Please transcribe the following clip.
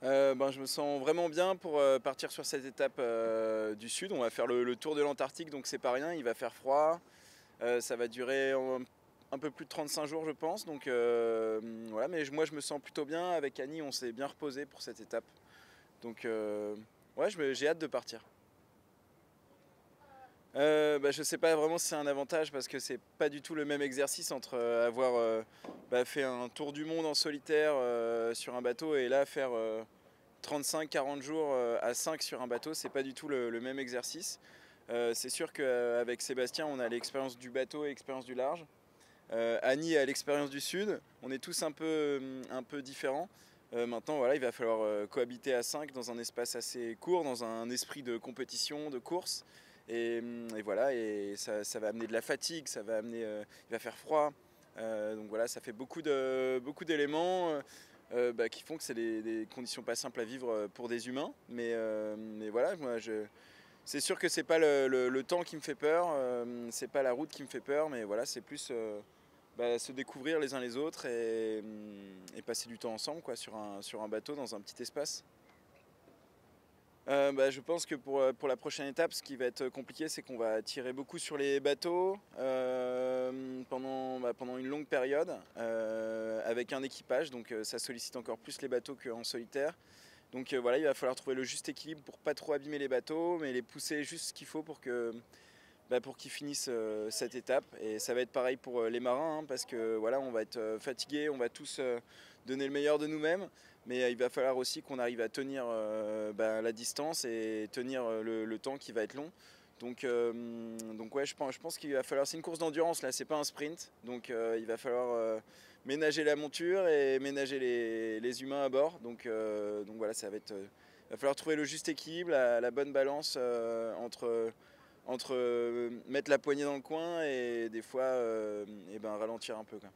Je me sens vraiment bien pour partir sur cette étape du sud. On va faire le tour de l'Antarctique, donc c'est pas rien, il va faire froid. Ça va durer un peu plus de 35 jours, je pense. Donc voilà, mais moi je me sens plutôt bien. Avec Annie, on s'est bien reposé pour cette étape. Donc ouais, j'ai hâte de partir. Je sais pas vraiment si c'est un avantage parce que c'est pas du tout le même exercice entre avoir fait un tour du monde en solitaire sur un bateau et là faire 35-40 jours à 5 sur un bateau, c'est pas du tout le même exercice. C'est sûr qu'avec Sébastien, on a l'expérience du bateau et l'expérience du large. Annie a l'expérience du sud. On est tous un peu différents. Maintenant, voilà, il va falloir cohabiter à 5 dans un espace assez court, dans un esprit de compétition, de course. Et voilà, et ça va amener de la fatigue, il va faire froid. Donc voilà, ça fait beaucoup d'éléments qui font que c'est des conditions pas simples à vivre pour des humains. Mais voilà, c'est sûr que c'est pas le temps qui me fait peur, c'est pas la route qui me fait peur, mais voilà, c'est plus se découvrir les uns les autres et passer du temps ensemble quoi, sur un bateau dans un petit espace. Je pense que pour la prochaine étape, ce qui va être compliqué, c'est qu'on va tirer beaucoup sur les bateaux pendant une longue période avec un équipage, donc ça sollicite encore plus les bateaux qu'en solitaire. Donc voilà, il va falloir trouver le juste équilibre pour pas trop abîmer les bateaux, mais les pousser juste ce qu'il faut pour qu'ils finissent cette étape. Et ça va être pareil pour les marins, hein, parce que voilà, on va être fatigués, on va tous donner le meilleur de nous-mêmes, mais il va falloir aussi qu'on arrive à tenir la distance et tenir le temps qui va être long. Donc ouais, je pense qu'il va falloir. C'est une course d'endurance là, c'est pas un sprint. Donc il va falloir ménager la monture et ménager les humains à bord. Donc voilà, ça va être. Il va falloir trouver le juste équilibre, la bonne balance entre mettre la poignée dans le coin et des fois ralentir un peu quoi.